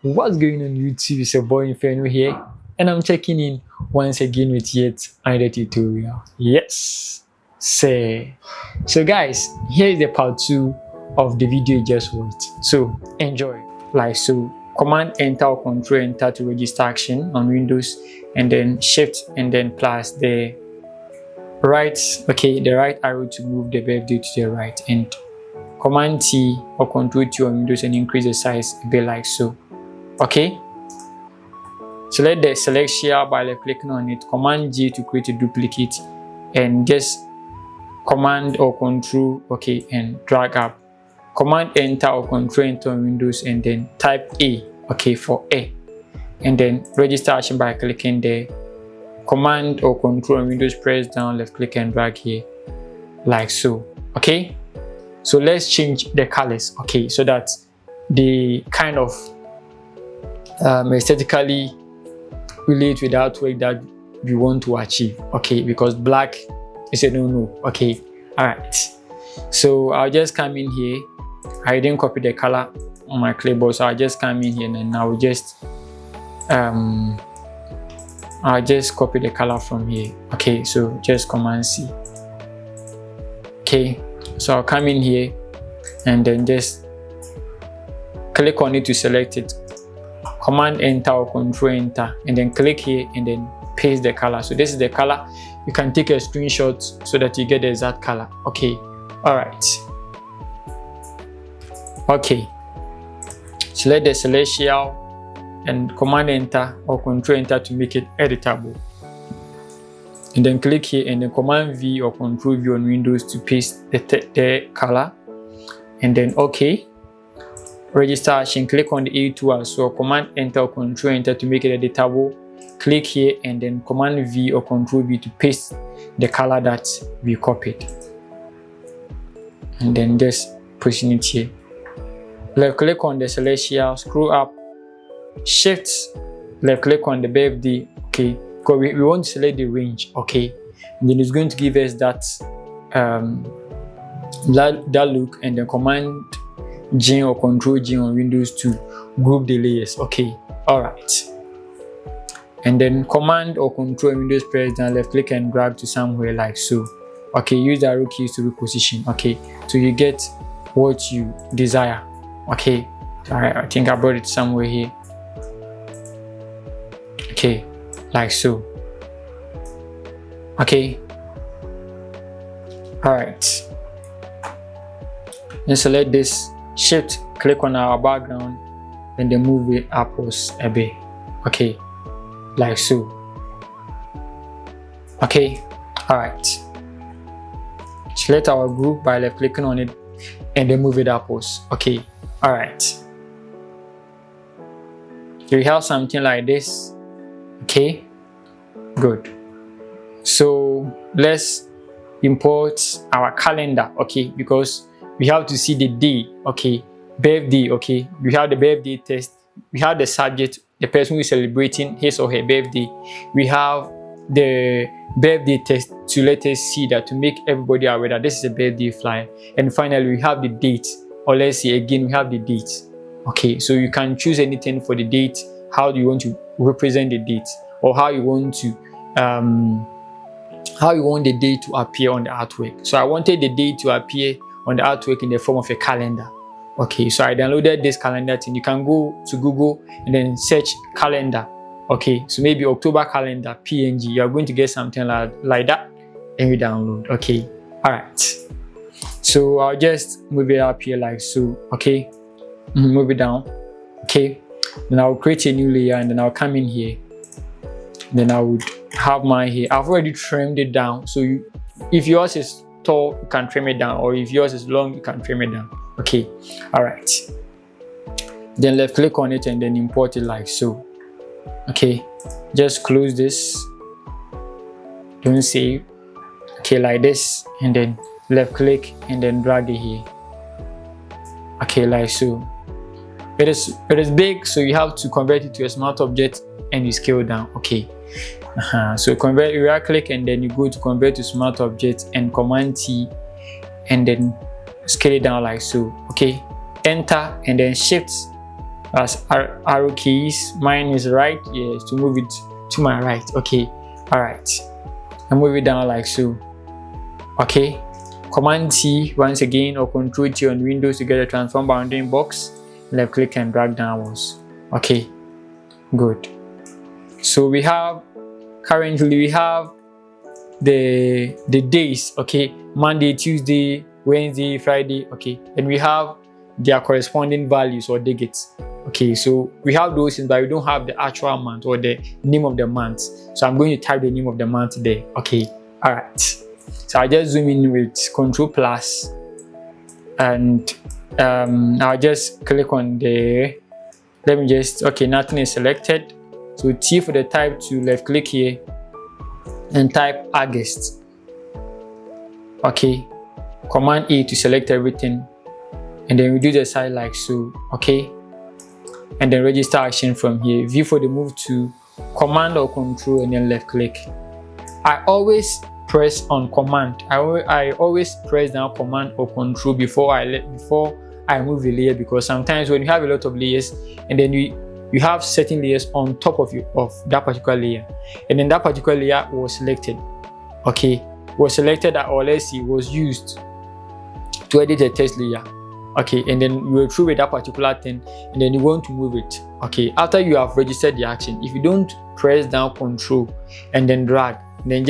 What's going on YouTube? It's your boy Inferno here, and I'm checking in once again with yet another tutorial. Yes, say. So guys, here is the part 2 of the video you just watched. So enjoy. Like so, Command Enter or Control Enter to register action on Windows, and then Shift and then plus the right arrow to move the birthday to the right, and Command T or Control T on Windows and increase the size a bit like so. Okay, select the select share by clicking on it. Command G to create a duplicate, and just Command or Control and drag up. Command Enter or Control Enter on Windows and then type A for A, and then register action by clicking there. Command or Control on Windows, press down, left click and drag here like so. Okay, so let's change the colors so that they kind of aesthetically relate with the artwork that we want to achieve, because black is a no. All right, so I'll just come in here. I didn't copy the color on my clipboard, so I'll just come in here and I'll just copy the color from here. So just Command C. So I'll come in here and then just click on it to select it. Command Enter or Control Enter, and then click here and then paste the color. So this is the color. You can take a screenshot so that you get the exact color. All right. Select the celestial and Command Enter or Control Enter to make it editable, and then click here and then Command V or Control V on Windows to paste the color, and then register action, click on the A2 as well. Command Enter or Control Enter to make it editable. Click here and then Command V or Control V to paste the color that we copied, and then just position it here. Left click on the celestial, scroll up, Shift, left click on the birthday, because we want to select the range, and then it's going to give us that that look, and then Command G or Control G on Windows to group the layers. All right, and then Command or Control Windows, press down, left click and drag to somewhere like so. Use the arrow keys to reposition. So you get what you desire. All right, I think I brought it somewhere here. Like so. All right, then select this, Shift, click on our background, and then move it upwards a bit. Like so. All right, select our group by left clicking on it and then move it upwards. All right, we have something like this. Good. So let's import our calendar, because we have to see the day. Birthday. We have the birthday test, we have the subject, the person who is celebrating his or her birthday. We have the birthday test to let us see that, to make everybody aware that this is a birthday flyer. And finally we have the date, or let's say again we have the date. So you can choose anything for the date, how do you want to represent the date, or how you want the date to appear on the artwork. So I wanted the date to appear on the artwork in the form of a calendar. So I downloaded this calendar thing. You can go to Google and then search calendar. So maybe October calendar PNG. You are going to get something like that, and you download. All right, so I'll just move it up here like so. Move it down. Then I'll create a new layer, and then I'll come in here. Then I would have mine here. I've already trimmed it down, so if yours is tall, you can trim it down, or if yours is long, you can trim it down. All right, then left click on it and then import it like so. Just close this, don't save. Like this, and then left click and then drag it here. Like so. It is big, so you have to convert it to a smart object and you scale down. So convert, you right click and then you go to convert to smart object and Command T, and then scale it down like so. Enter and then Shift That's arrow keys. Mine is right. Yes, to move it to my right. Okay. All right. And move it down like so. Okay. Command T once again, or Control T on Windows to get a transform bounding box. Left click and drag downwards. Okay. Good. So we have currently the days. Okay. Monday, Tuesday, Wednesday, Friday. Okay. And we have their corresponding values or digits. Okay, so we have those things, but we don't have the actual month or the name of the month. So I'm going to type the name of the month there. Okay, all right. So I just zoom in with Control Plus, and I'll just click on the. Let me just, okay, nothing is selected. So T for the type, to left click here and type August. Okay, Command A to select everything, and then we do the side like so. Okay. And then register action from here. V for the move to, Command or Control, and then left click. I always press on Command. I always press down Command or Control before I move the layer, because sometimes when you have a lot of layers and then you have certain layers on top of that particular layer, and then that particular layer was selected. Okay, was selected, or let's see, was used to edit a text layer. Okay, and then you will through with that particular thing, and then you want to move it. Okay, after you have registered the action, if you don't press down Control and then drag, then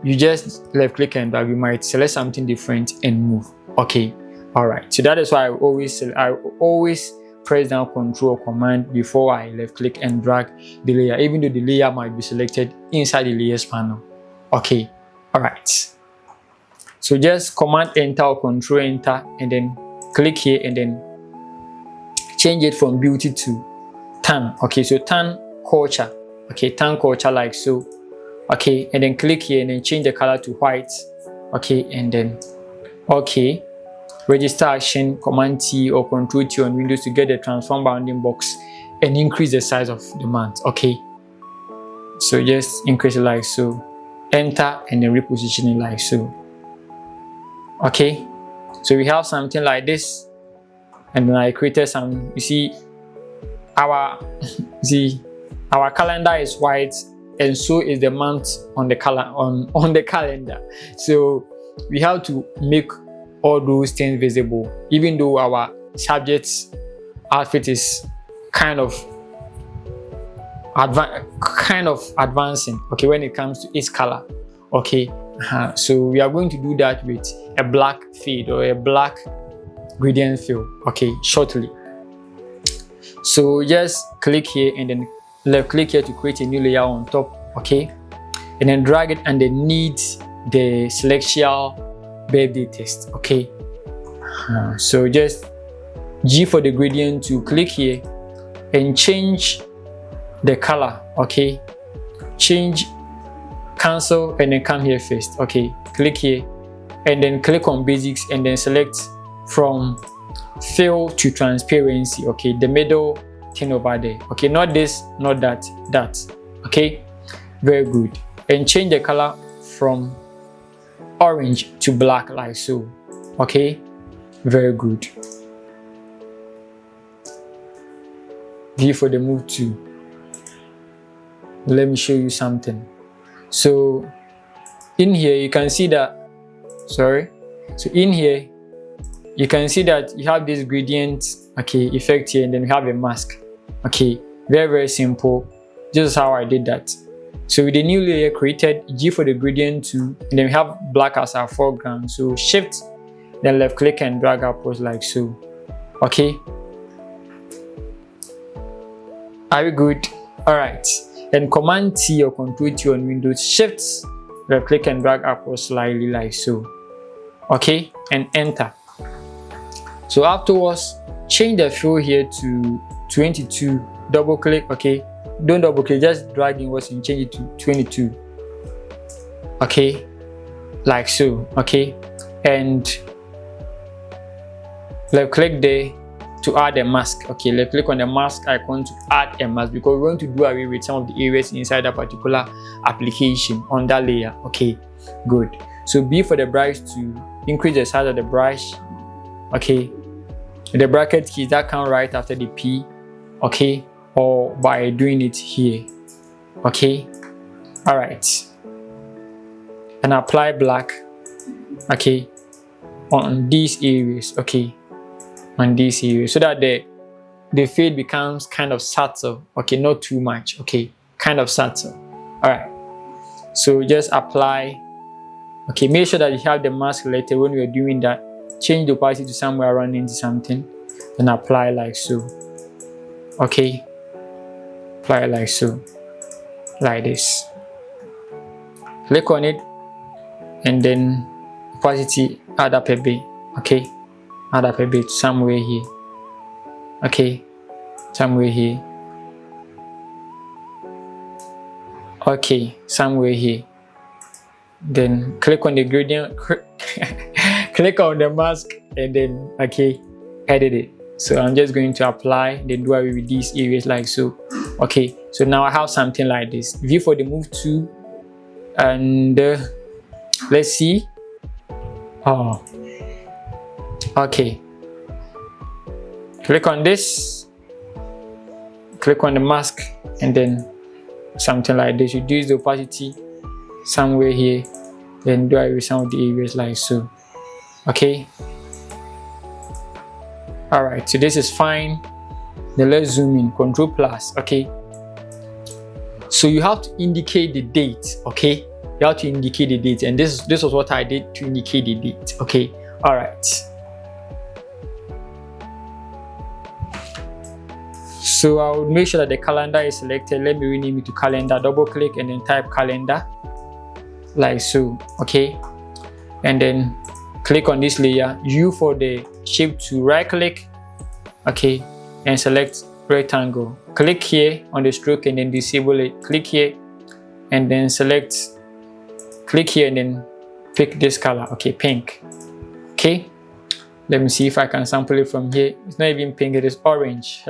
you just left click and drag, you might select something different and move. Okay, all right. So that is why I always press down Control or Command before I left click and drag the layer, even though the layer might be selected inside the layers panel. Okay, all right. So just Command Enter or Control Enter, and then click here and then change it from beauty to tan. Okay, so tan culture. Okay, tan culture like so. Okay, and then click here and then change the color to white. Okay, and then okay, register action, Command T or Control T on Windows to get the transform bounding box and increase the size of the month. Okay, so just increase it like so, enter, and then reposition it like so. Okay, so we have something like this, and then I created some. You see, our calendar is white, and so is the month on the on the calendar. So we have to make all those things visible, even though our subject's outfit is kind of advancing. Okay, when it comes to its color. Okay, so we are going to do that with a black fade or a black gradient fill. Okay, shortly. So just click here and then left click here to create a new layer on top. Okay, and then drag it underneath the celestial birthday text. Okay, so just G for the gradient to click here and change the color. Okay, change, cancel, and then come here first. Okay, click here and then click on basics and then select from fill to transparency. Okay, the middle thing over there. Okay, not this, not that, that. Okay, very good. And change the color from orange to black like so. Okay, very good. V for the move to. Let me show you something. So in here you can see that, so in here you can see that you have this gradient, okay, effect here, and then we have a mask. Okay, very simple. This is how I did that. So with the new layer created, G for the gradient to, and then we have black as our foreground. So shift, then left click and drag upwards like so. Okay, are we good? All right, then Command T or Control T on Windows, shift, left click and drag upwards slightly like so. Okay, and enter. So afterwards, change the fill here to 22, double click. Okay, don't double click, just drag inwards and change it to 22. Okay, like so. Okay, and left click there to add a mask. Okay, left click on the mask icon to add a mask, because we want to do away with some of the areas inside that particular application on that layer. Okay, good. So B for the brush to increase the size of the brush. Okay, the bracket keys that come right after the P, okay, or by doing it here, okay. All right, and apply black, okay, on these areas, okay, on these areas, so that the fade becomes kind of subtle, okay, not too much, okay, kind of subtle. All right, so just apply, okay, make sure that you have the mask selected when you're doing that. Change the opacity to somewhere around into something, and apply like so, okay, apply like so, like this. Click on it, and then opacity add up a bit, okay, add up a bit somewhere here, okay, somewhere here, okay, somewhere here. Then click on the gradient, click on the mask, and then, okay, edit it. So I'm just going to apply, then do away with these areas like so. Okay, so now I have something like this. View for the move to, and let's see. Oh, okay. Click on this, click on the mask, and then something like this. Reduce the opacity somewhere here, then do away with some of the areas like so. Okay. All right, so this is fine. Then let's zoom in, Control plus, okay. So you have to indicate the date, okay. You have to indicate the date, and this was what I did to indicate the date, okay. All right. So I will make sure that the calendar is selected. Let me rename it to calendar. Double click and then type calendar, like so, okay. And then click on this layer. U for the shape to right click, okay, and select rectangle. Click here on the stroke and then disable it. Click here and then select, click here and then pick this color, okay, pink. Okay, let me see if I can sample it from here. It's not even pink, it is orange.